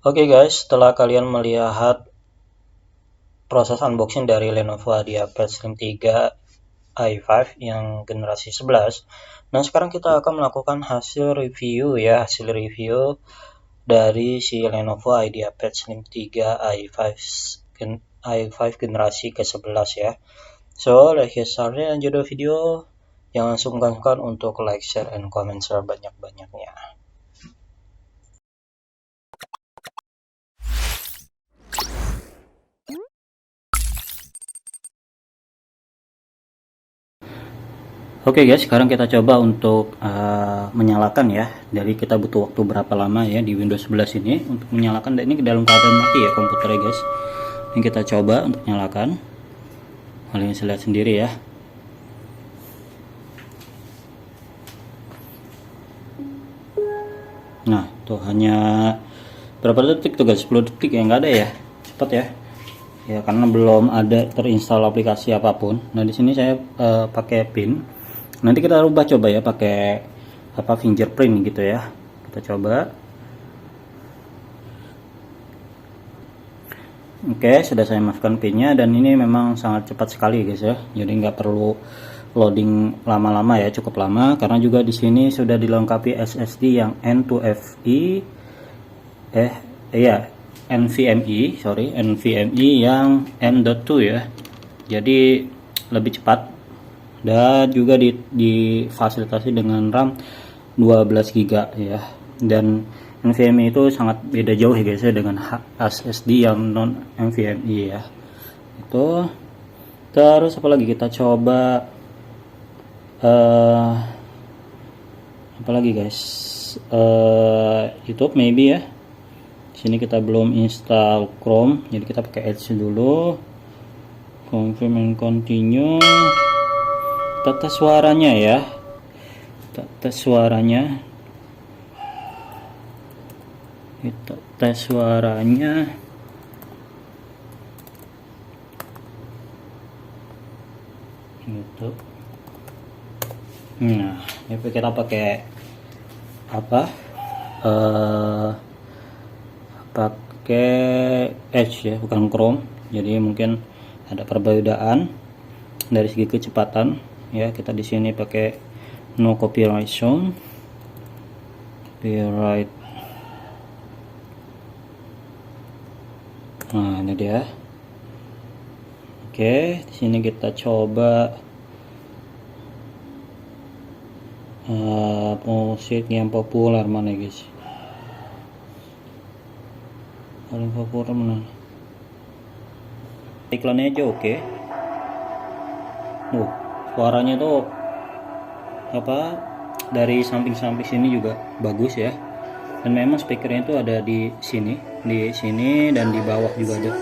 Oke guys, setelah kalian melihat proses unboxing dari Lenovo IdeaPad Slim 3 i5 yang generasi 11. Nah, sekarang kita akan melakukan hasil review dari si Lenovo IdeaPad Slim 3 i5 generasi ke-11 ya. So, let's get started and judul video. Jangan sungkan-sungkan untuk like, share, and comment sebanyak-banyaknya. Oke guys, sekarang kita coba untuk menyalakan ya. Jadi kita butuh waktu berapa lama ya di Windows 11 ini untuk menyalakan. Dan ini ke dalam keadaan mati ya komputernya guys. Ini kita coba untuk nyalakan. Kalian bisa lihat sendiri ya. Nah, tuh hanya berapa detik tuh guys? 10 detik ya, nggak ada ya. Cepat ya. Ya karena belum ada terinstall aplikasi apapun. Nah, di sini saya pakai PIN. Nanti kita rubah coba ya pakai fingerprint gitu ya. Kita coba. Oke, sudah saya masukkan pinnya dan ini memang sangat cepat sekali guys ya. Jadi nggak perlu loading lama-lama ya, cukup lama karena juga di sini sudah dilengkapi SSD yang NVMe yang M.2 ya. Jadi lebih cepat. Dan juga difasilitasi dengan RAM 12 GB ya. Dan NVMe itu sangat beda jauh ya guys ya dengan SSD yang non NVMe ya. Itu terus apalagi kita coba apalagi guys, YouTube maybe ya. Sini kita belum install Chrome, jadi kita pakai Edge dulu. Confirm and continue. Kita tes suaranya ya. Kita tes suaranya. Gitu. Nah, ini kita pakai pakai Edge ya, bukan Chrome. Jadi mungkin ada perbedaan dari segi kecepatan ya. Kita di sini pakai no copyright sound. Nah, ini dia. Oke, di sini kita coba musik yang populer mana guys. Paling populer mana? Iklannya aja oke. Suaranya tuh dari samping-samping sini juga bagus ya. Dan memang speakernya itu ada di sini dan di bawah juga ada.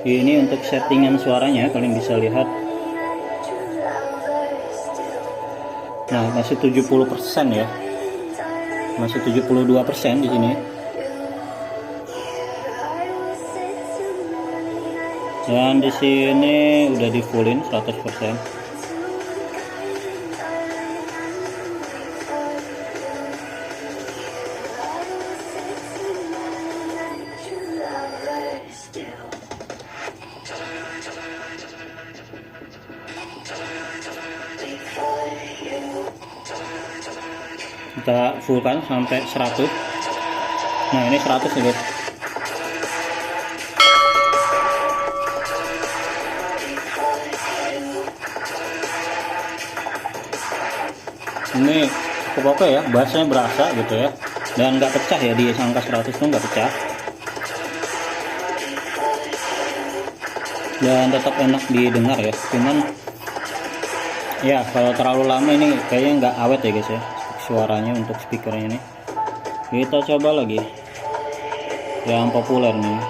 Ini untuk settingan suaranya kalian bisa lihat. Nah, masih 70% ya. Masih 72% di sini. Dan di sini udah di fullin 100%. Kita fullkan sampai 100. Nah, ini 100 ya guys. Ini cukup oke ya, bassnya berasa gitu ya, dan nggak pecah ya di angka 100 tuh nggak pecah, dan tetap enak didengar ya. Cuman ya kalau terlalu lama ini kayaknya nggak awet ya guys ya suaranya untuk speakernya ini. Kita coba lagi yang populer nih.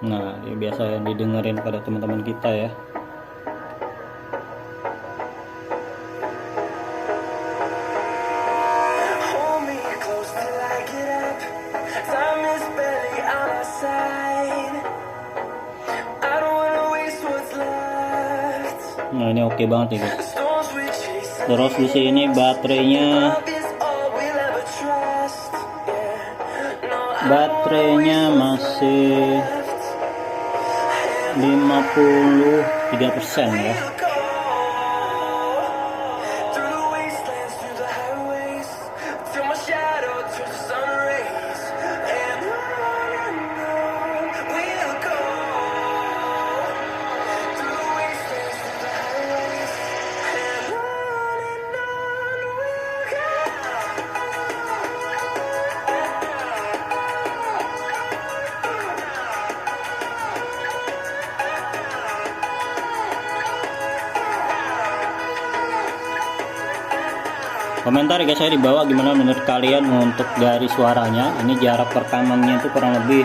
Nah, ini biasa yang didengerin pada teman-teman kita ya. Nah, ini oke banget ya guys. Terus di sini baterainya masih 53% ya. Komentar ya guys saya di bawah gimana menurut kalian untuk dari suaranya. Ini jarak rekamannya itu kurang lebih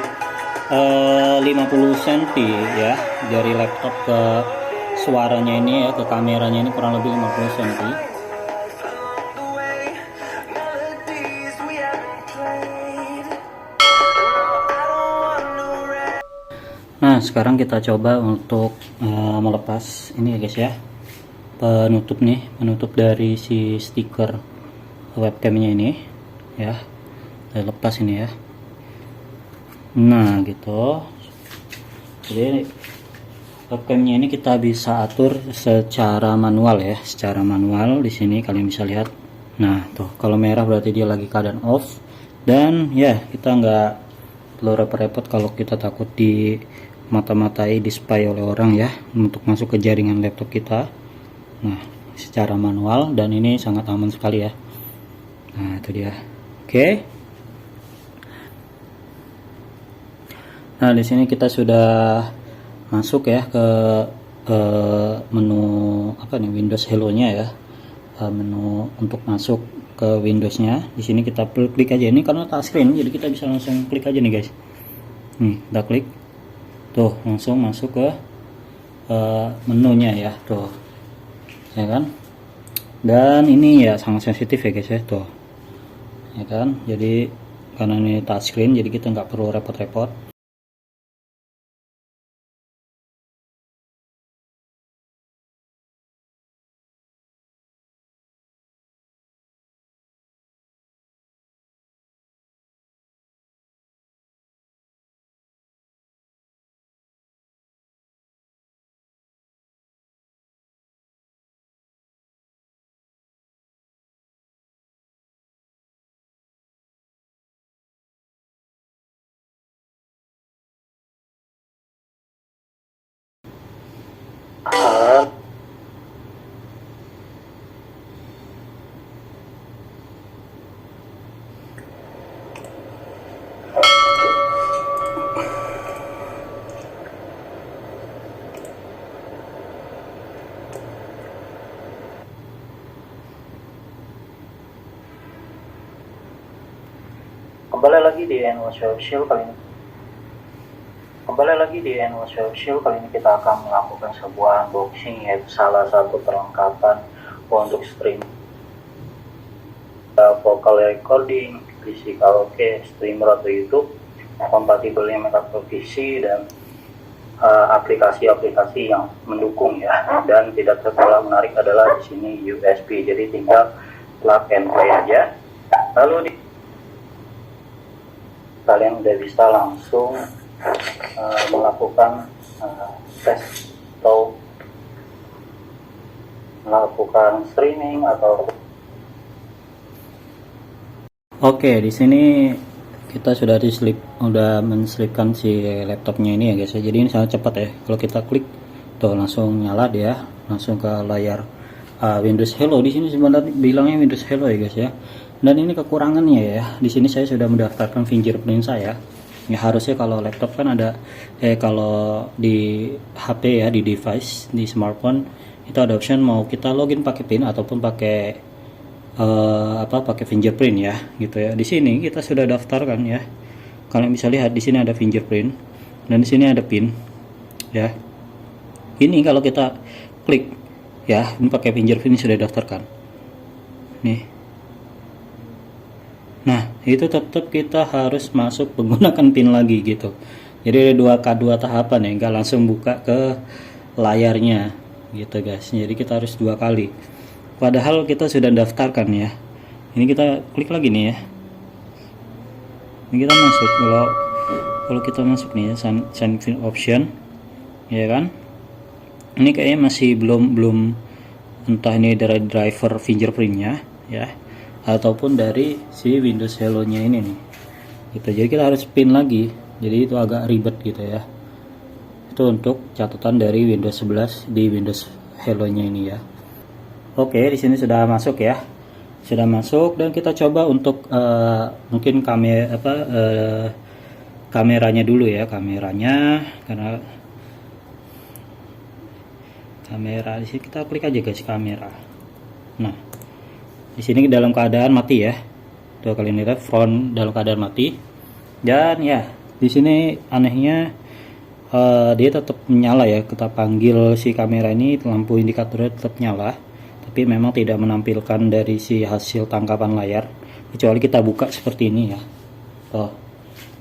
50 cm ya, dari laptop ke suaranya ini ya, ke kameranya ini kurang lebih 50 cm. Nah sekarang kita coba untuk melepas ini ya guys ya, penutup dari si stiker webcamnya ini ya. Saya lepas ini ya. Nah gitu, jadi webcamnya ini kita bisa atur secara manual ya, secara manual. Di sini kalian bisa lihat. Nah tuh, kalau merah berarti dia lagi keadaan off, dan ya kita nggak perlu repot-repot kalau kita takut di mata-matai, di spy oleh orang ya, untuk masuk ke jaringan laptop kita. Nah secara manual, dan ini sangat aman sekali ya. Nah itu dia. Oke. Nah di sini kita sudah masuk ya ke menu apa nih, Windows Hello-nya ya. Menu untuk masuk ke Windows-nya. Di sini kita klik aja, ini karena touchscreen jadi kita bisa langsung klik aja nih guys. Nih kita klik, tuh langsung masuk ke menunya ya, tuh ya kan. Dan ini ya sangat sensitif ya guys ya, tuh ya kan. Jadi karena ini touchscreen jadi kita nggak perlu repot-repot. Kembali lagi di NW Social kali ini kita akan melakukan sebuah unboxing, yaitu salah satu perlengkapan untuk stream vocal recording, PC karaoke, streamer atau YouTube, kompatibelnya micro PC dan aplikasi-aplikasi yang mendukung ya. Dan tidak terkalah menarik adalah di sini USB, jadi tinggal plug and play aja. Lalu kalian udah bisa langsung melakukan tes atau melakukan streaming atau oke. Di sini kita sudah menselipkan si laptopnya ini ya guys ya. Jadi ini sangat cepat ya, kalau kita klik tuh langsung nyala dia, langsung ke layar Windows Hello. Di sini sebenarnya bilangnya Windows Hello ya guys ya. Dan ini kekurangannya ya, di sini saya sudah mendaftarkan fingerprint saya. Ya harusnya kalau laptop kan ada, kalau di HP ya, di device, di smartphone itu ada option mau kita login pakai PIN ataupun pakai pakai fingerprint ya, gitu ya. Di sini kita sudah daftarkan ya. Kalian bisa lihat di sini ada fingerprint dan di sini ada PIN ya. Ini kalau kita klik ya, ini pakai fingerprint sudah daftarkan. Nih. Nah itu tetap kita harus masuk menggunakan PIN lagi gitu. Jadi ada dua tahapan ya, nggak langsung buka ke layarnya gitu guys. Jadi kita harus 2 kali. padahal kita sudah daftarkan ya. Ini kita klik lagi nih ya, ini kita masuk. Kalau kita masuk nih ya, sign in option ya kan, ini kayaknya masih belum entah ini dari driver fingerprintnya ya, ataupun dari si Windows Hello nya ini nih gitu. Jadi kita harus pin lagi, jadi itu agak ribet gitu ya. Itu untuk catatan dari Windows 11 di Windows Hello nya ini ya. Oke, di sini sudah masuk ya, sudah masuk. Dan kita coba untuk mungkin kameranya dulu ya, kameranya, karena kamera di sini kita klik aja guys, kamera. Nah, di sini dalam keadaan mati ya. Dua kali ini front dalam keadaan mati. Dan ya, di sini anehnya dia tetap menyala ya. Kita panggil si kamera ini, lampu indikatornya tetap nyala, tapi memang tidak menampilkan dari si hasil tangkapan layar, kecuali kita buka seperti ini ya.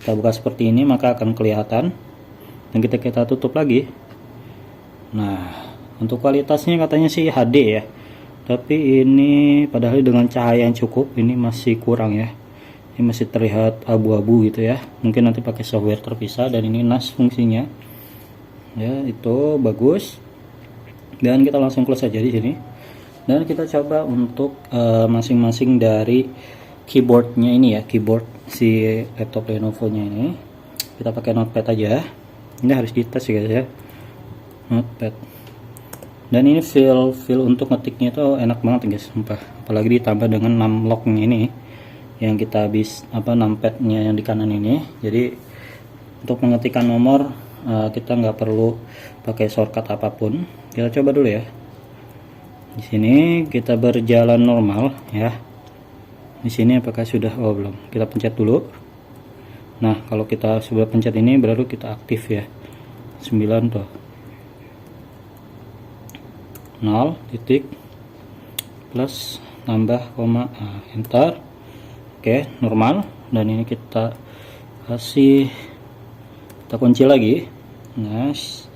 Kita buka seperti ini maka akan kelihatan, dan kita tutup lagi. Nah, untuk kualitasnya katanya sih HD ya, tapi ini padahal dengan cahaya yang cukup ini masih kurang ya. Ini masih terlihat abu-abu gitu ya. Mungkin nanti pakai software terpisah. Dan ini NAS fungsinya ya, itu bagus. Dan kita langsung close aja di sini. Dan kita coba untuk masing-masing dari keyboardnya ini ya, keyboard si laptop Lenovo nya ini. Kita pakai notepad aja. Ini harus dites ya guys ya, notepad. Dan ini feel untuk ngetiknya itu enak banget guys, sumpah. Apalagi ditambah dengan numlocknya ini, yang kita habis numpadnya yang di kanan ini. Jadi untuk mengetikkan nomor kita nggak perlu pakai shortcut apapun. Kita coba dulu ya. Di sini kita berjalan normal ya. Di sini apakah sudah, belum. Kita pencet dulu. Nah, kalau kita sudah pencet ini baru kita aktif ya. 9 tuh. 0 titik plus tambah koma, enter. Oke, normal. Dan ini kita kunci lagi. Nice.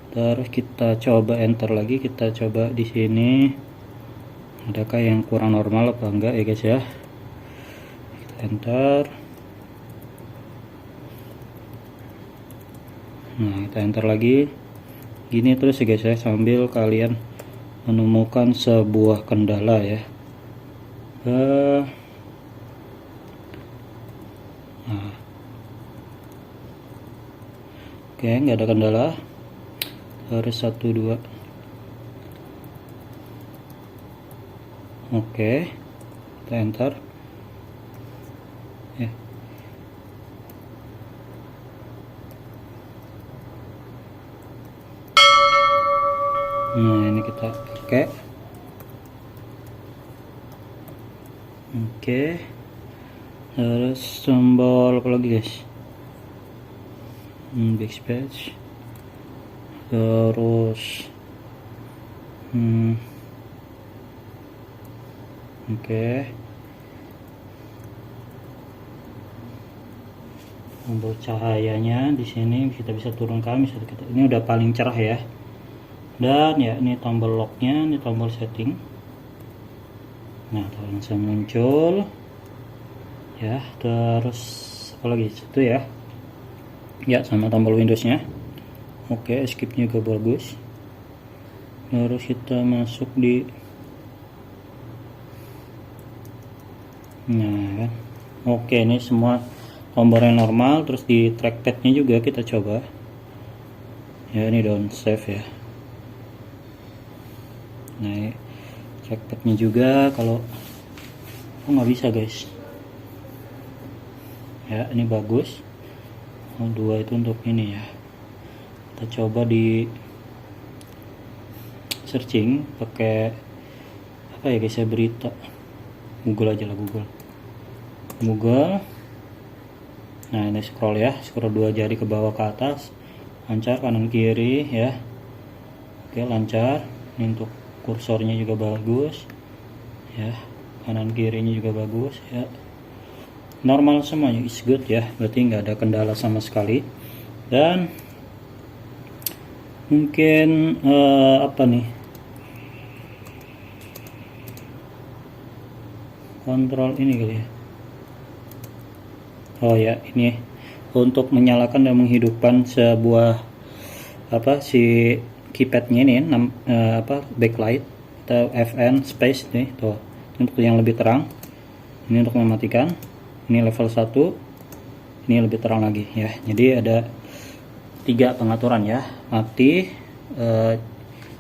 Terus kita coba enter lagi. Kita coba di sini adakah yang kurang normal apa enggak ya guys ya. Kita enter. Nah, kita enter lagi. Gini terus ya guys ya, sambil kalian menemukan sebuah kendala ya. Nah. Oke, nggak ada kendala. Harus 1 2. Oke, kita enter ya. Nah, ini kita pakai. Oke, terus tombol apa lagi guys, backspace. Terus oke, tombol cahayanya di sini kita bisa turunkan, ini udah paling cerah ya. Dan ya, ini tombol locknya, ini tombol setting. Nah, langsung muncul ya. Terus apa lagi itu ya, sama tombol Windowsnya. Oke, escape-nya juga bagus. Terus kita masuk di, nah kan. Oke, ini semua tombolnya normal. Terus di trackpad-nya juga kita coba ya, ini down save ya. Nah, trackpad-nya juga kalau nggak bisa guys ya, ini bagus. 2 itu untuk ini ya. Kita coba di searching pakai apa ya guys ya, berita Google aja lah, Google. Nah, ini scroll ya, scroll 2 jari ke bawah ke atas, lancar kanan kiri ya. Oke, lancar. Ini untuk kursornya juga bagus ya, kanan kirinya juga bagus ya, normal semuanya, is good ya. Berarti nggak ada kendala sama sekali. Dan mungkin apa nih, kontrol ini kali ya. Oh ya, ini untuk menyalakan dan menghidupkan sebuah si keypadnya ini backlight atau FN space nih tuh, untuk yang lebih terang. Ini untuk mematikan. Ini level 1, ini lebih terang lagi ya. Jadi ada 3 pengaturan ya, mati,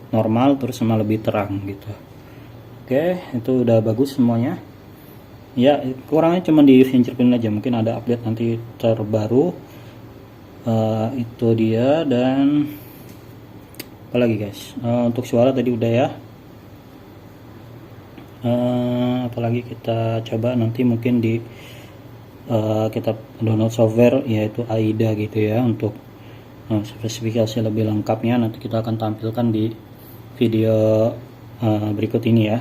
normal, terus sama lebih terang gitu. Oke, itu udah bagus semuanya ya. Kurangnya cuma di fingerprint aja, mungkin ada update nanti terbaru. Itu dia. Dan apalagi guys, untuk suara tadi udah ya. Apalagi kita coba nanti mungkin di kita download software yaitu AIDA gitu ya, untuk spesifikasi lebih lengkapnya nanti kita akan tampilkan di video berikut ini ya.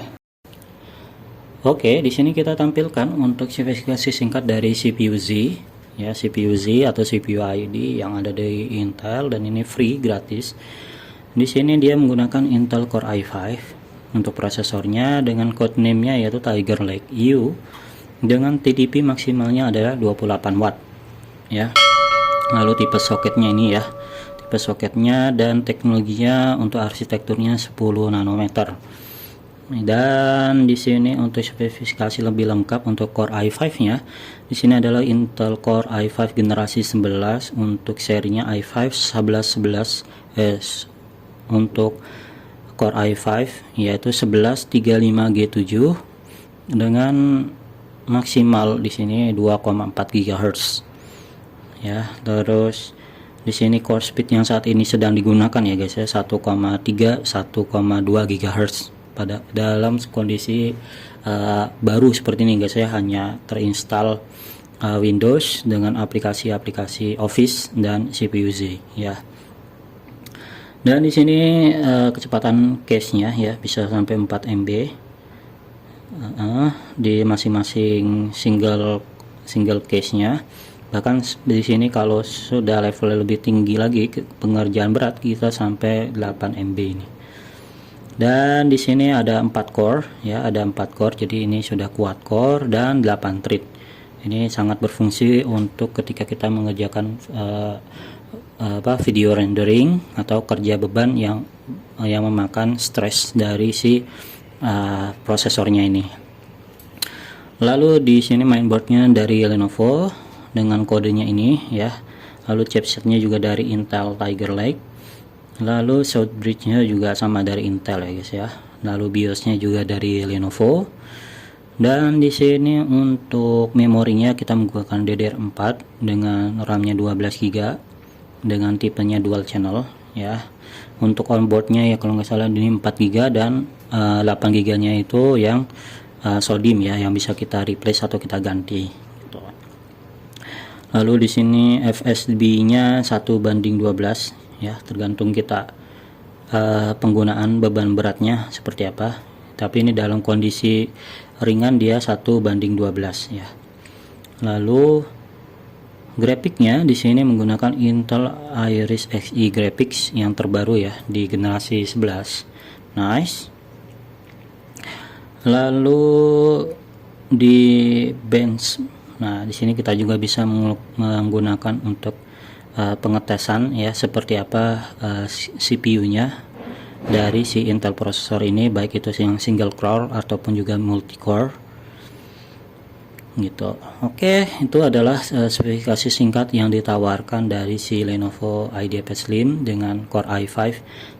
Oke, di sini kita tampilkan untuk spesifikasi singkat dari CPU Z ya, CPU Z atau CPU ID yang ada di Intel, dan ini free gratis. Di sini dia menggunakan Intel Core i5 untuk prosesornya, dengan codename-nya yaitu Tiger Lake U, dengan TDP maksimalnya adalah 28 watt ya. Lalu tipe soketnya ini ya, tipe soketnya dan teknologinya untuk arsitekturnya 10 nanometer. Dan di sini untuk spesifikasi lebih lengkap untuk Core i5-nya, di sini adalah Intel Core i5 generasi 11 untuk serinya i5 1111S. Untuk Core i5 yaitu 1135G7 dengan maksimal di sini 2,4 GHz ya. Terus di sini core speed yang saat ini sedang digunakan ya guys ya, 1,3 1,2 GHz pada dalam kondisi baru seperti ini guys ya, hanya terinstall Windows dengan aplikasi-aplikasi Office dan CPU Z ya. Dan di sini kecepatan cache-nya ya bisa sampai 4 MB di masing-masing single cache-nya. Bahkan di sini kalau sudah level lebih tinggi lagi pengerjaan berat, kita sampai 8 MB ini. Dan di sini ada 4 core ya, ada 4 core, jadi ini sudah quad core dan 8 thread. Ini sangat berfungsi untuk ketika kita mengerjakan video rendering atau kerja beban yang memakan stress dari si prosesornya ini. Lalu di sini mainboardnya dari Lenovo dengan kodenya ini ya. Lalu chipsetnya juga dari Intel Tiger Lake. Lalu sound bridge-nya juga sama dari Intel ya guys ya. Lalu BIOS-nya juga dari Lenovo. Dan di sini untuk memorinya kita menggunakan DDR4 dengan RAM-nya 12 GB dengan tipenya dual channel ya. Untuk onboard-nya ya kalau nggak salah ini 4 GB dan 8 GB-nya itu yang SODIMM ya, yang bisa kita replace atau kita ganti gitu. Lalu di sini FSB-nya 1:12 ya, tergantung kita penggunaan beban beratnya seperti apa. Tapi ini dalam kondisi ringan dia 1:12 ya. Lalu grafiknya di sini menggunakan Intel Iris Xe graphics yang terbaru ya, di generasi 11. Nice. Lalu di bench, nah di sini kita juga bisa menggunakan untuk pengetesan ya, seperti apa CPU-nya dari si Intel prosesor ini, baik itu yang single core ataupun juga multi core gitu. Oke, itu adalah spesifikasi singkat yang ditawarkan dari si Lenovo IdeaPad Slim dengan Core i5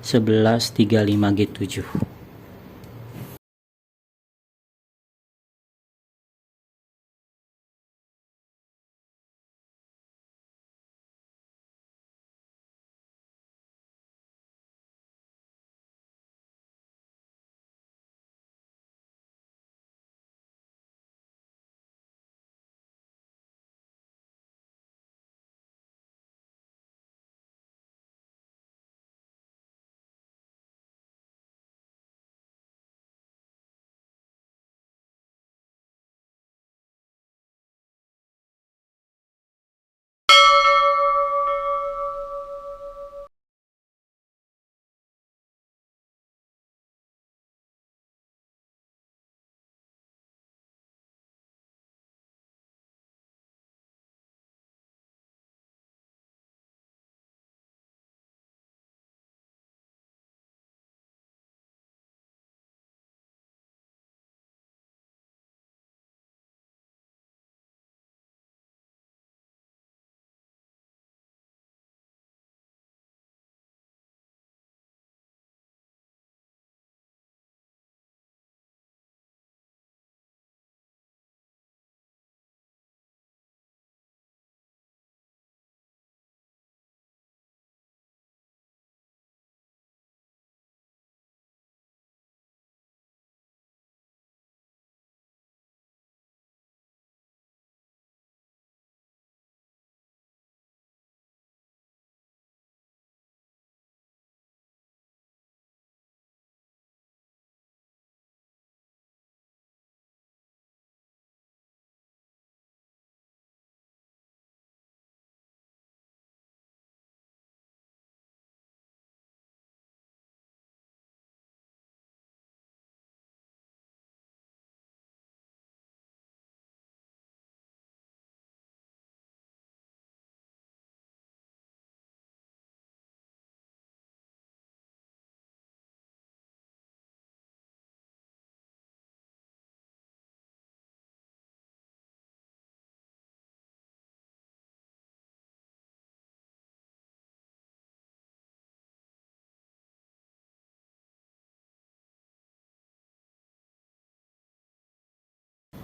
1135G7.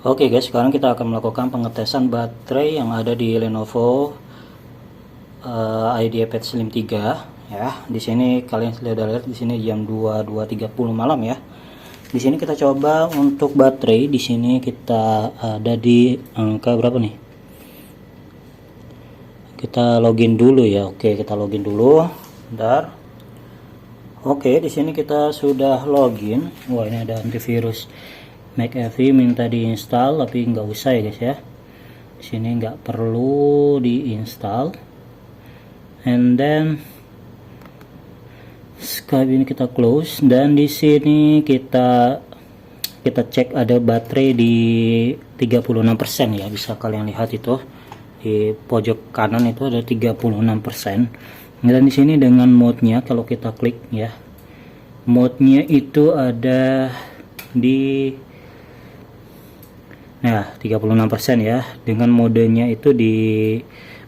Oke guys, sekarang kita akan melakukan pengetesan baterai yang ada di Lenovo IdeaPad Slim 3 ya. Di sini kalian sudah lihat, di sini jam 22.30 malam ya. Di sini kita coba untuk baterai, di sini kita ada di angka berapa nih? Kita login dulu ya. Oke, kita login dulu. Bentar. Oke, di sini kita sudah login. Wah, ini ada antivirus. McAfee minta diinstal, tapi nggak usah ya guys ya. Di sini nggak perlu diinstal. And then Skype ini kita close, dan di sini kita cek ada baterai di 36% ya. Bisa kalian lihat itu di pojok kanan itu ada 36%. Dan di sini dengan mode-nya kalau kita klik ya, mode-nya itu ada di 36% ya. Dengan modenya itu di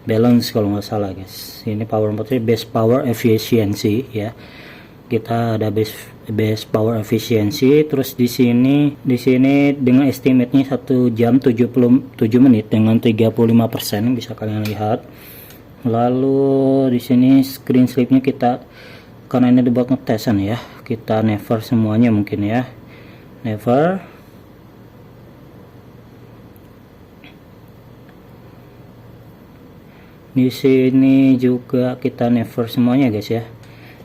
balance kalau nggak salah guys. Ini power mode best power efficiency ya. Kita ada best power efficiency. Terus di sini dengan estimate-nya 1 jam 77 menit dengan 35%, bisa kalian lihat. Lalu di sini screen sleep-nya kita, karena ini dibuat ngetesan ya, kita never semuanya mungkin ya. Never. Di sini juga kita never semuanya guys ya.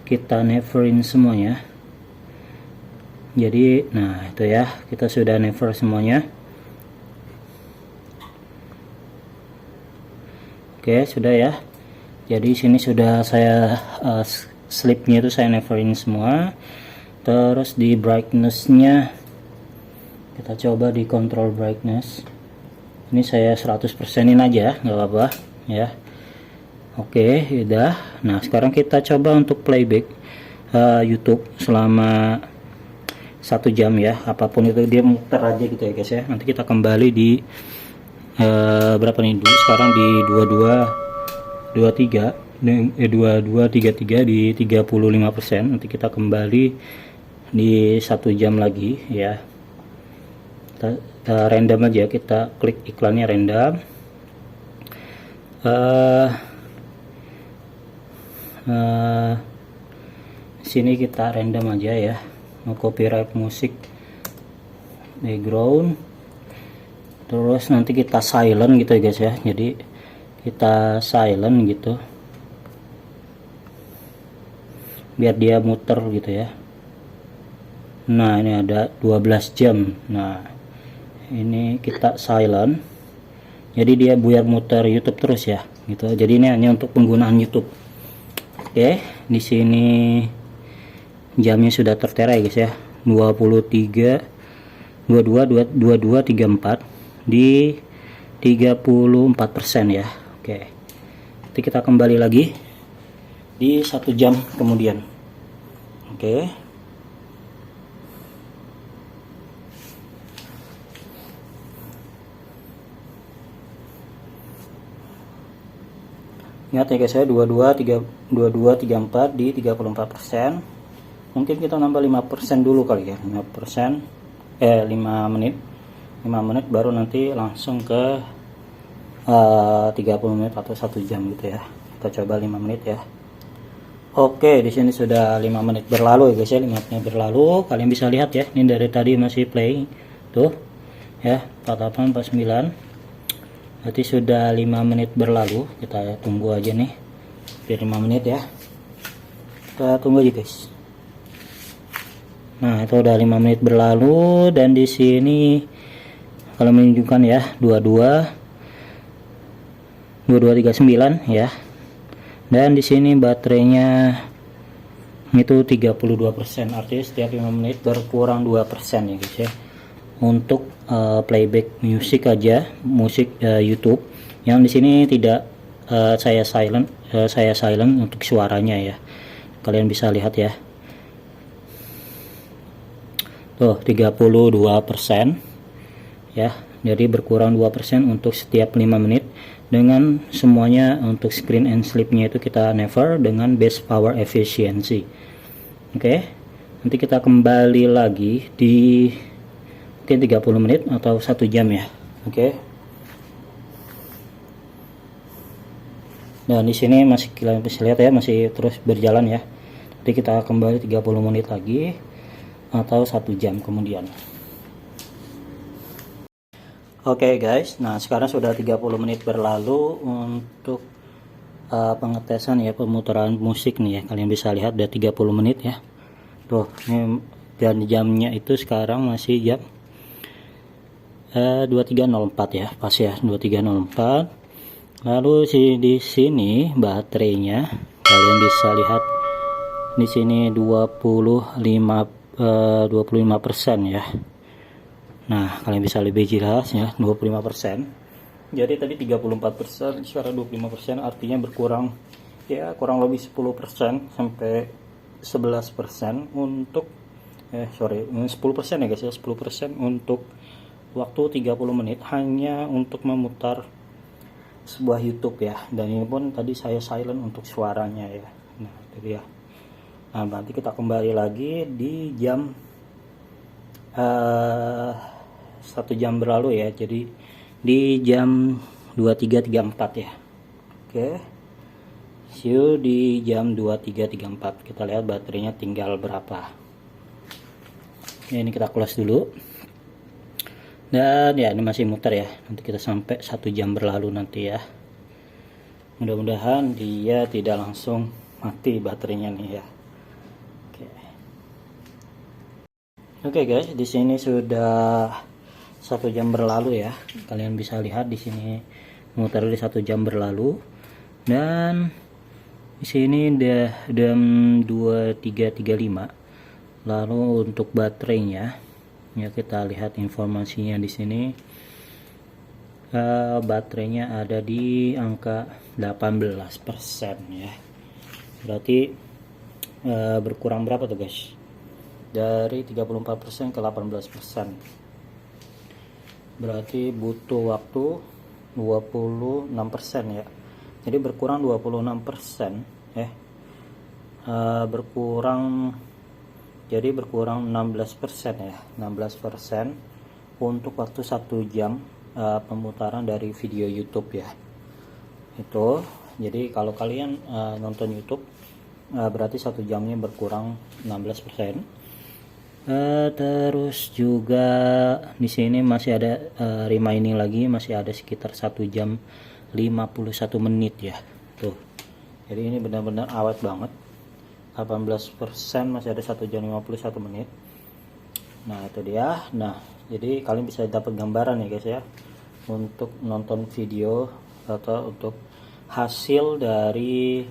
Kita neverin semuanya. Jadi nah itu ya, kita sudah never semuanya. Oke, sudah ya. Jadi sini sudah saya sleepnya itu saya neverin semua. Terus di brightness-nya kita coba di control brightness. Ini saya 100%-in aja, nggak apa-apa ya. Oke, udah. Nah, sekarang kita coba untuk playback YouTube selama 1 jam ya. Apapun itu dia muter aja gitu ya guys ya. Nanti kita kembali di berapa nih? Sekarang di 2233 di 35%. Nanti kita kembali di 1 jam lagi ya. Kita random aja, kita klik iklannya random. Sini kita random aja ya, mau copyright musik background. Terus nanti kita silent gitu ya guys ya. Jadi kita silent gitu biar dia muter gitu ya. Nah, ini ada 12 jam. Nah, ini kita silent, jadi dia biar muter YouTube terus ya gitu. Jadi ini hanya untuk penggunaan YouTube. Oke, di sini jamnya sudah tertera ya guys ya. 22:34 di 34% ya. Oke. Nanti kita kembali lagi di 1 jam kemudian. Oke. Ingat ya guys ya, 22:34 di 34%. Mungkin kita nambah 5% dulu kali ya. 5%, 5 menit. 5 menit baru nanti langsung ke 30 menit atau 1 jam gitu ya. Kita coba 5 menit ya. Oke, di sini sudah 5 menit berlalu ya guys ya. 5 menit berlalu. Kalian bisa lihat ya, ini dari tadi masih play. Tuh. Ya, 48 49. Berarti sudah 5 menit berlalu. Kita tunggu aja nih. Biar 5 menit ya. Kita tunggu aja guys. Nah, itu udah 5 menit berlalu, dan di sini kalau menunjukkan ya 22:39 ya. Dan di sini baterainya itu 32%. Artinya setiap 5 menit berkurang 2% ya guys ya. Untuk playback musik aja, musik YouTube. Yang di sini tidak saya silent untuk suaranya ya. Kalian bisa lihat ya. Tuh 32% ya. Jadi berkurang 2% untuk setiap 5 menit. Dengan semuanya untuk screen and sleep-nya itu kita never dengan best power efficiency. Oke. Nanti kita kembali lagi di mungkin 30 menit atau 1 jam ya. Oke. Dan di sini masih kalian bisa lihat ya, masih terus berjalan ya. Jadi kita kembali 30 menit lagi atau 1 jam kemudian. Oke guys, nah sekarang sudah 30 menit berlalu untuk pengetesan ya, pemutaran musik nih ya. Kalian bisa lihat udah 30 menit ya. Tuh, ini, dan jamnya itu sekarang masih jam 23.04 ya, pas ya 23.04. Lalu di sini baterainya kalian bisa lihat di sini 25% ya. Nah, kalian bisa lebih jelas ya, 25%. Jadi tadi 34%, sekarang 25%, artinya berkurang ya kurang lebih 10% sampai 11% untuk 10% ya guys ya, 10% untuk waktu 30 menit hanya untuk memutar sebuah YouTube ya. Dan ini pun tadi saya silent untuk suaranya ya. Nah itu dia. Nah nanti kita kembali lagi di jam 1 jam berlalu ya, jadi di jam 23.34 ya. Oke, see you di jam 23.34. Kita lihat baterainya tinggal berapa ya. Ini kita close dulu. Dan ya ini masih muter ya, nanti kita sampai 1 jam berlalu nanti ya. Mudah-mudahan dia tidak langsung mati baterainya nih ya. Oke guys, di sini sudah 1 jam berlalu ya. Kalian bisa lihat di sini muter di 1 jam berlalu. Dan di sini udah jam 23.35. Lalu untuk baterainya ya, kita lihat informasinya di sini. Baterainya ada di angka 18% ya. Berarti berkurang berapa tuh guys? Dari 34% ke 18%. Berarti butuh waktu 26% ya. Jadi berkurang 26% ya. Jadi berkurang 16% ya, 16% untuk waktu 1 jam pemutaran dari video YouTube ya. Itu jadi kalau kalian nonton YouTube berarti 1 jamnya berkurang 16%. Terus juga di sini masih ada remaining lagi, masih ada sekitar 1 jam 51 menit ya. Tuh. Jadi ini benar-benar awet banget. 18% masih ada 1 jam 51 menit. Nah itu dia. Nah jadi kalian bisa dapat gambaran ya guys ya, untuk nonton video atau untuk hasil dari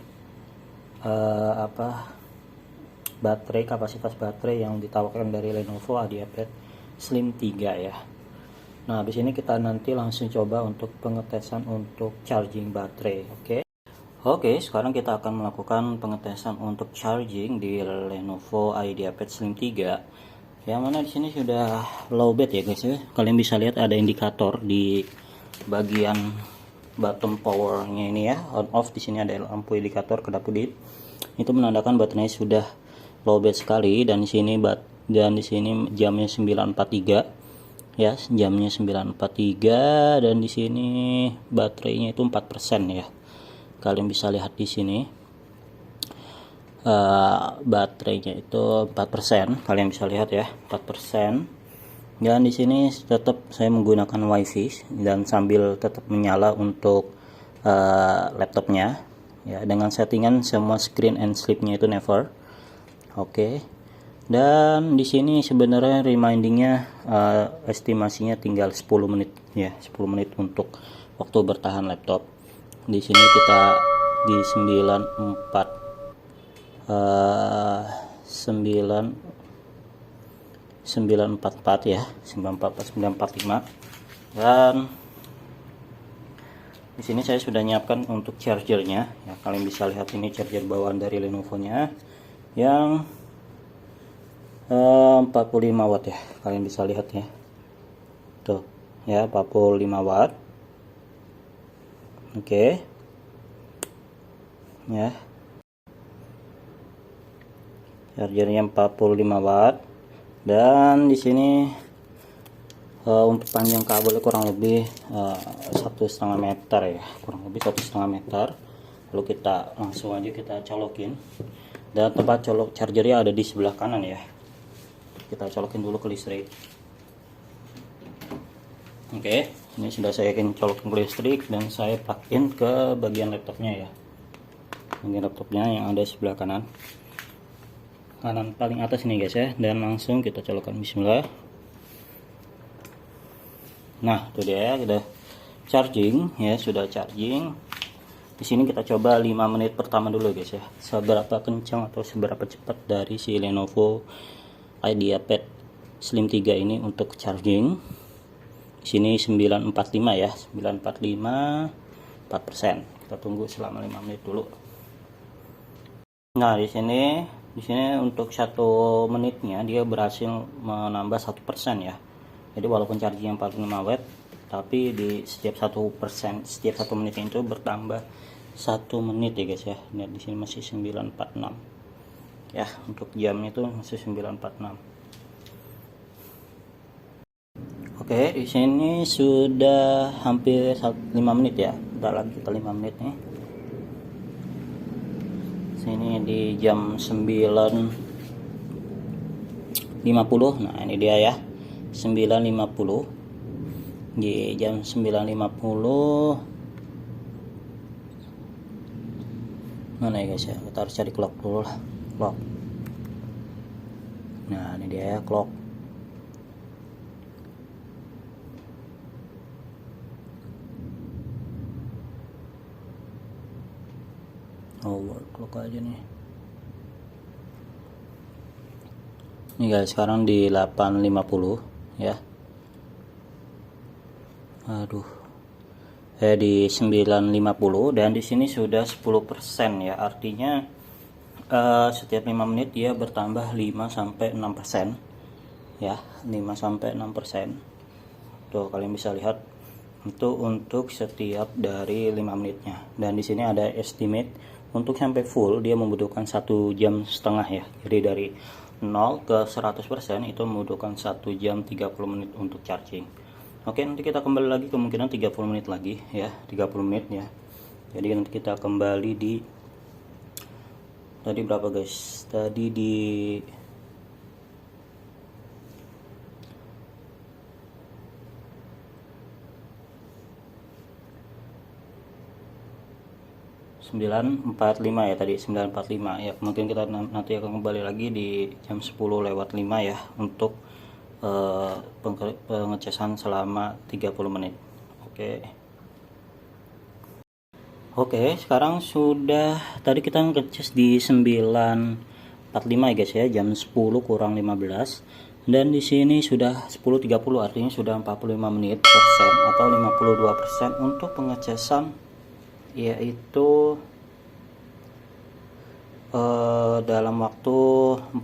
baterai, kapasitas baterai yang ditawarkan dari Lenovo IdeaPad Slim 3 ya. Nah di sini kita nanti langsung coba untuk pengetesan untuk charging baterai. Oke, sekarang kita akan melakukan pengetesan untuk charging di Lenovo IdeaPad Slim 3. Yang mana di sini sudah low bed ya guys ya. Kalian bisa lihat ada indikator di bagian bottom powernya ini ya, on off. Di sini ada lampu indikator kedap-kedip. Itu menandakan baterainya sudah low bed sekali. Dan di sini jamnya 9.43 ya, jamnya 9.43. Dan di sini baterainya itu 4% ya. Kalian bisa lihat di sini baterainya itu 4%. Kalian bisa lihat ya, 4%. Dan di sini tetap saya menggunakan WiFi dan sambil tetap menyala untuk laptopnya ya, dengan settingan semua screen and sleep-nya itu never. Oke. Dan di sini sebenarnya remindingnya estimasinya tinggal 10 menit ya, 10 menit untuk waktu bertahan laptop. Di sini kita di 944 ya, 945. Dan di sini saya sudah nyiapkan untuk chargernya ya. Kalian bisa lihat ini charger bawaan dari Lenovo-nya yang 45 watt ya. Kalian bisa lihat ya, tuh ya, 45 watt. Oke. Ya. Chargernya 45 watt. Dan di sini Untuk panjang kabel kurang lebih 1,5 meter ya, kurang lebih 1,5 meter. Lalu kita langsung aja kita colokin, dan tempat colok chargernya ada di sebelah kanan ya. Kita colokin dulu ke listrik. Oke, ini sudah saya colokin ke listrik dan saya plugin ke bagian laptopnya ya, bagian laptopnya yang ada sebelah kanan paling atas ini guys ya, dan langsung kita colokkan. Bismillah. Nah, itu dia, sudah charging ya, sudah charging. Di sini kita coba 5 menit pertama dulu guys ya, seberapa kencang atau seberapa cepat dari si Lenovo IdeaPad Slim 3 ini untuk charging. Di sini 945 ya, 945 4%. Kita tunggu selama 5 menit dulu. Nah, di sini untuk 1 menitnya dia berhasil menambah 1% ya. Jadi walaupun charging 45 watt, tapi di setiap 1%, setiap 1 menit itu bertambah 1 menit ya guys ya. Nah, di sini masih 946 ya, untuk jamnya itu masih 946. Oke, di sini sudah hampir 5 menit ya. Bentar lagi kita 5 menit nih. Sini di jam 9.50. Nah, ini dia ya. 9.50 di jam 9.50. Mana ya guys ya, kita harus cari clock dulu lah, clock. Nah, ini dia ya, clock. Clock aja nih. Ini guys, sekarang di 8.50 ya. Di 9.50, dan di sini sudah 10% ya. Artinya setiap 5 menit dia bertambah 5-6% ya, 5-6%. Tuh, kalian bisa lihat itu untuk setiap dari 5 menitnya. Dan di sini ada estimate untuk sampai full dia membutuhkan 1,5 jam ya. Jadi dari 0 ke 100% itu membutuhkan 1 jam 30 menit untuk charging. Oke, nanti kita kembali lagi, kemungkinan 30 menit lagi ya, 30 menit ya. Jadi nanti kita kembali di tadi berapa guys? Tadi di 9.45 ya, tadi 9.45 ya. Mungkin kita nanti akan kembali lagi di jam 10:05 ya untuk pengecasan selama 30 menit. Oke, sekarang sudah, tadi kita ngecas di 9.45 ya guys ya, jam 10:15, dan di sini sudah 10.30, artinya sudah 45 menit persen atau 52% untuk pengecasan, yaitu dalam waktu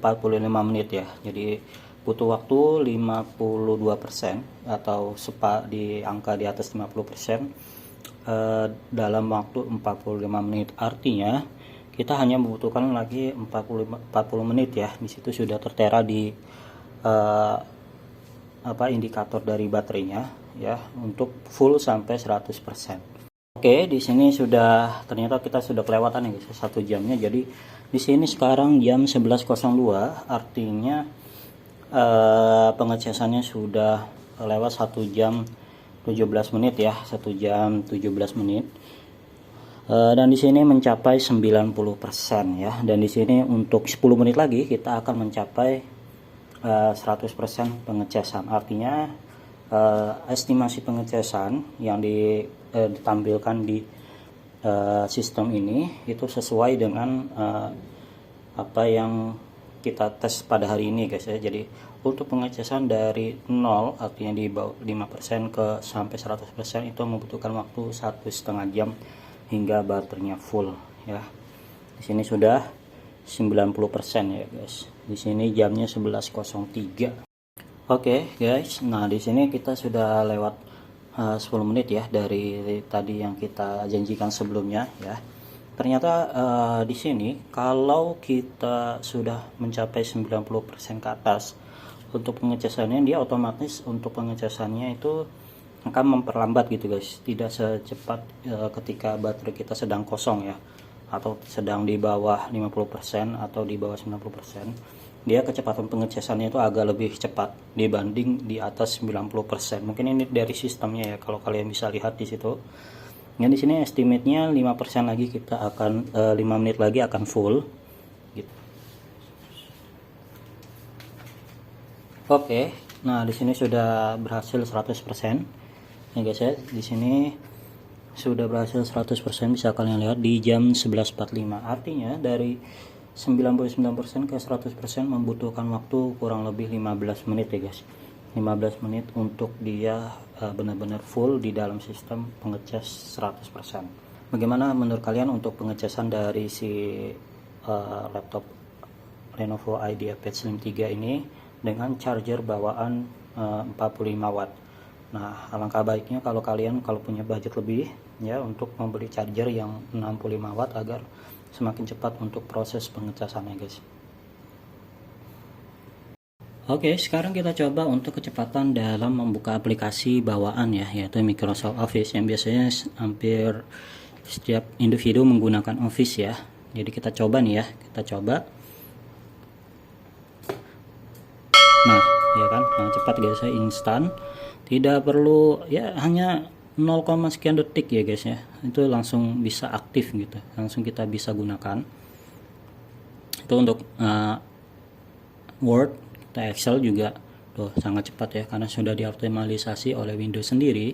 45 menit ya. Jadi butuh waktu 52% atau di angka di atas 50% dalam waktu 45 menit. Artinya kita hanya membutuhkan lagi 40 menit ya. Di situ sudah tertera di indikator dari baterainya ya, untuk full sampai 100%. Oke, di sini sudah, ternyata kita sudah kelewatan ya guys, 1 jamnya. Jadi di sini sekarang jam 11.02, artinya pengecasannya sudah lewat 1 jam 17 menit ya, 1 jam 17 menit. Dan di sini mencapai 90% ya. Dan di sini untuk 10 menit lagi kita akan mencapai 100% pengecasan. Artinya estimasi pengecasan yang ditampilkan di sistem ini itu sesuai dengan apa yang kita tes pada hari ini guys ya. Jadi untuk pengecasan dari 0, artinya di bawah 5% ke sampai 100% itu membutuhkan waktu 1,5 jam hingga baterainya full ya. Di sini sudah 90% ya guys. Di sini jamnya 11.03. Oke guys, nah di sini kita sudah lewat 10 menit ya dari tadi yang kita janjikan sebelumnya ya. Ternyata di sini kalau kita sudah mencapai 90% ke atas, untuk pengecasannya dia otomatis untuk pengecasannya itu akan memperlambat gitu guys, tidak secepat ketika baterai kita sedang kosong ya, atau sedang di bawah 50% atau di bawah 90%. Dia kecepatan pengecasannya itu agak lebih cepat dibanding di atas 90%. Mungkin ini dari sistemnya ya, kalau kalian bisa lihat di situ. Yang di sini estimate-nya 5% lagi kita akan 5 menit lagi akan full gitu. Oke, nah di sini sudah berhasil 100% ya guys ya. Di sini sudah berhasil 100%, bisa kalian lihat di jam 11.45. Artinya dari 99% ke 100% membutuhkan waktu kurang lebih 15 menit ya guys. 15 menit untuk dia benar-benar full di dalam sistem pengecas 100%. Bagaimana menurut kalian untuk pengecasan dari si laptop Lenovo IdeaPad Slim 3 ini dengan charger bawaan 45 watt? Nah, alangkah baiknya kalau kalian punya budget lebih ya untuk membeli charger yang 65 watt agar semakin cepat untuk proses pengecasannya guys. Oke, sekarang kita coba untuk kecepatan dalam membuka aplikasi bawaan ya, yaitu Microsoft Office yang biasanya hampir setiap individu menggunakan Office ya. Jadi kita coba nih ya, kita coba. Nah, ya kan, nah cepat guys ya, instan. Tidak perlu ya, hanya 0, sekian detik ya guys ya, itu langsung bisa aktif gitu, langsung kita bisa gunakan. Itu untuk Word, kita Excel juga tuh sangat cepat ya, karena sudah dioptimalisasi oleh Windows sendiri,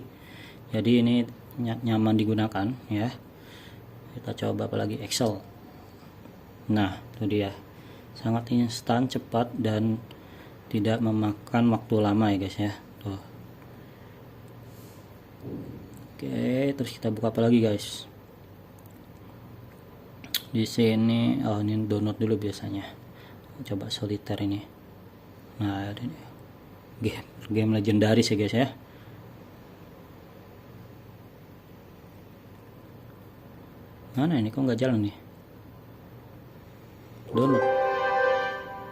jadi ini nyaman digunakan ya. Kita coba apalagi Excel. Nah itu dia, sangat instan, cepat, dan tidak memakan waktu lama ya guys ya tuh. Oke, terus kita buka apa lagi guys? Di sini, oh ini download dulu biasanya. Coba solitaire ini. Nah, ini game legendaris ya guys ya. Mana ini kok nggak jalan nih? Download.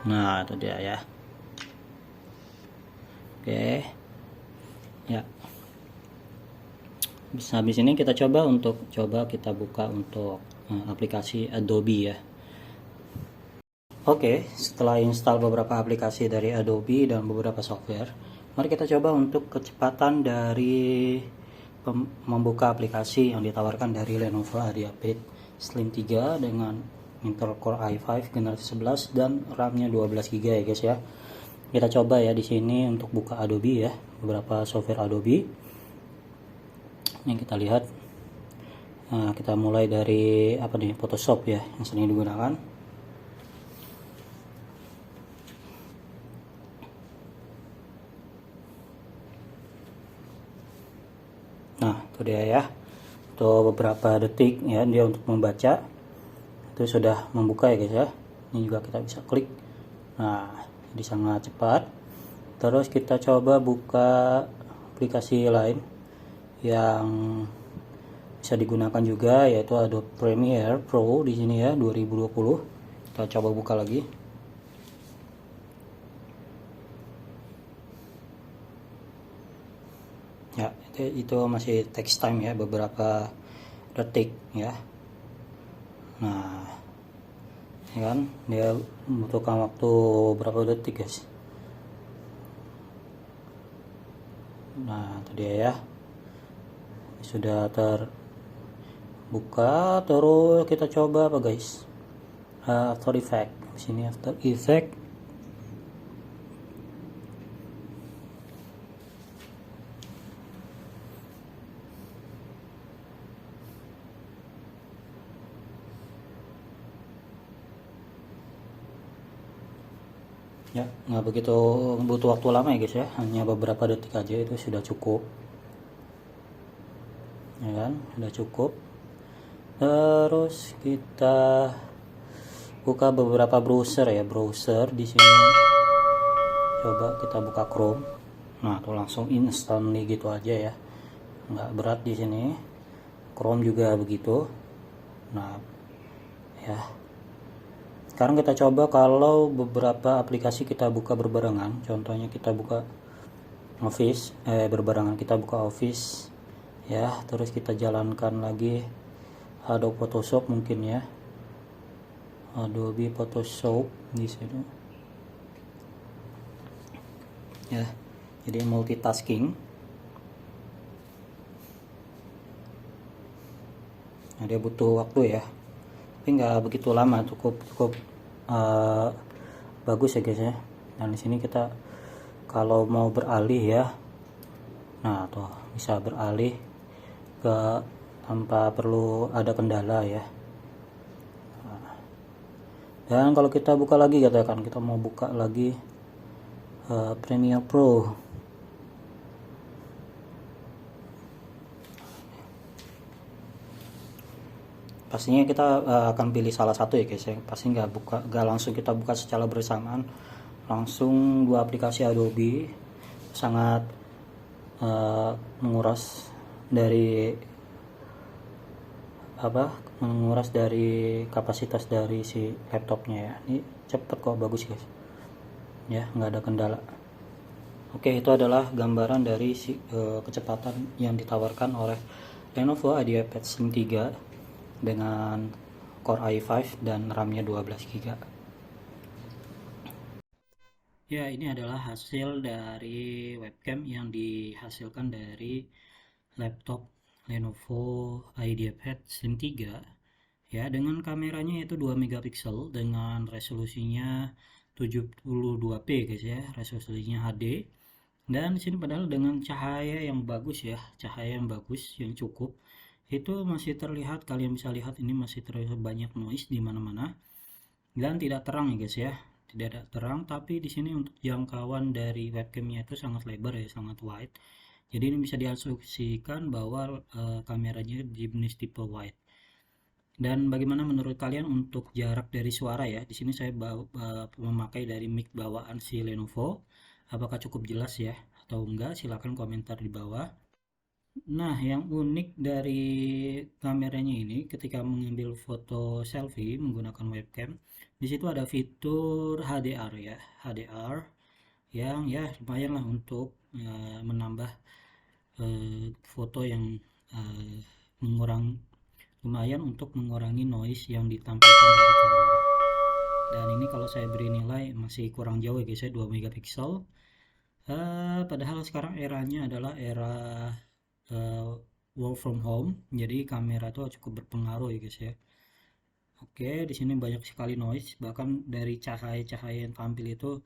Nah, itu dia ya. Oke. Ya. Habis ini kita coba kita buka untuk aplikasi Adobe ya. Oke, setelah install beberapa aplikasi dari Adobe dan beberapa software, mari kita coba untuk kecepatan dari membuka aplikasi yang ditawarkan dari Lenovo IdeaPad Slim 3 dengan Intel Core i5 generasi 11 dan RAM-nya 12GB ya guys ya. Kita coba ya di sini untuk buka Adobe ya, beberapa software Adobe. Yang kita lihat, nah, kita mulai dari apa nih, Photoshop ya yang sering digunakan. Nah itu dia ya, itu beberapa detik ya dia untuk membaca, itu sudah membuka ya guys ya. Ini juga kita bisa klik, nah jadi sangat cepat. Terus kita coba buka aplikasi lain yang bisa digunakan juga, yaitu Adobe Premiere Pro di sini ya 2020. Kita coba buka lagi. Ya, itu masih text time ya, beberapa detik ya. Nah, ya kan dia membutuhkan waktu berapa detik guys. Nah, itu dia ya. Sudah terbuka. Terus kita coba apa guys, After Effect. Sini After Effect. Ya, nggak begitu butuh waktu lama ya guys ya, hanya beberapa detik aja itu sudah cukup ya kan, sudah cukup. Terus kita buka beberapa browser ya, browser di sini. Coba kita buka Chrome. Nah tuh langsung instantly gitu aja ya, nggak berat di sini. Chrome juga begitu. Nah ya, sekarang kita coba kalau beberapa aplikasi kita buka berbarengan. Contohnya kita buka Office, berbarengan kita buka Office ya, terus kita jalankan lagi Adobe Photoshop mungkin ya, Adobe Photoshop di sini ya, jadi multitasking. Nah, dia butuh waktu ya, tapi nggak begitu lama, cukup bagus ya guys ya. Dan di sini kita kalau mau beralih ya, nah tuh bisa beralih ke tanpa perlu ada kendala ya. Dan kalau kita buka lagi, katakan kita mau buka lagi Premiere Pro, pastinya kita akan pilih salah satu ya guys ya. Pasti nggak langsung kita buka secara bersamaan langsung dua aplikasi Adobe, sangat menguras dari kapasitas dari si laptopnya ya. Ini cepet kok, bagus guys ya, nggak ada kendala. Oke, itu adalah gambaran dari kecepatan yang ditawarkan oleh Lenovo IdeaPad Slim 3 dengan Core i5 dan RAM-nya 12GB. Ya, ini adalah hasil dari webcam yang dihasilkan dari laptop Lenovo IdeaPad Slim 3 ya, dengan kameranya itu 2 megapiksel dengan resolusinya 72p guys ya, resolusinya HD. Dan di sini padahal dengan cahaya yang bagus ya, yang cukup, itu masih terlihat, kalian bisa lihat ini masih terlihat banyak noise di mana-mana dan tidak terang ya guys ya, tidak terang. Tapi di sini untuk jangkauan dari webcamnya itu sangat lebar ya, sangat wide. Jadi ini bisa diasumsikan bahwa kameranya jenis tipe wide. Dan bagaimana menurut kalian untuk jarak dari suara ya? Di sini saya memakai dari mic bawaan si Lenovo. Apakah cukup jelas ya atau enggak? Silahkan komentar di bawah. Nah, yang unik dari kameranya ini, ketika mengambil foto selfie menggunakan webcam, di situ ada fitur HDR ya, HDR yang ya lumayan lah untuk menambah foto yang lumayan untuk mengurangi noise yang ditampilkan dari kamera. Dan ini kalau saya beri nilai masih kurang jauh ya guys ya, 2 megapiksel. Padahal sekarang eranya adalah era work from home, jadi kamera itu cukup berpengaruh ya guys ya. Oke, di sini banyak sekali noise, bahkan dari cahaya-cahaya yang tampil itu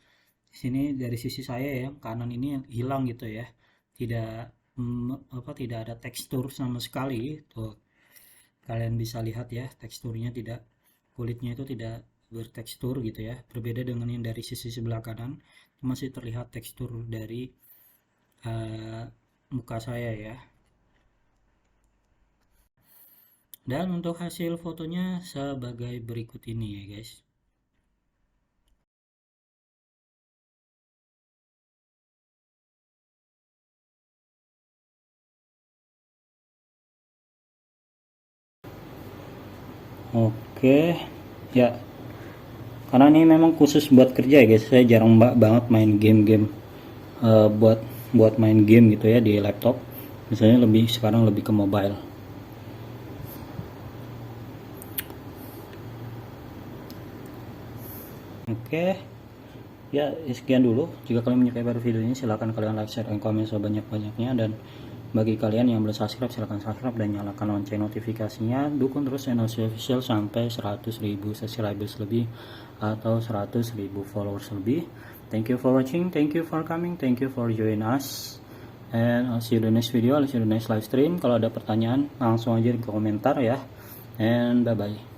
di sini dari sisi saya ya, kanan ini hilang gitu ya, tidak tidak ada tekstur sama sekali tuh. Kalian bisa lihat ya, teksturnya tidak, kulitnya itu tidak bertekstur gitu ya, berbeda dengan yang dari sisi sebelah kanan, masih terlihat tekstur dari muka saya ya. Dan untuk hasil fotonya sebagai berikut ini ya guys. Oke ya, karena ini memang khusus buat kerja ya guys, saya jarang banget main game-game buat main game gitu ya di laptop, misalnya sekarang lebih ke mobile. Oke ya, sekian dulu. Jika kalian menyukai video ini, silahkan kalian like, share, dan komen sebanyak-banyaknya. Dan bagi kalian yang belum subscribe, silahkan subscribe dan nyalakan lonceng notifikasinya. Dukung terus channel official sampai 100.000 subscribers lebih atau 100.000 followers lebih. Thank you for watching, thank you for coming, thank you for join us, and I'll see you the next video, I'll see you the next live stream. Kalau ada pertanyaan langsung aja di komentar ya, and bye bye.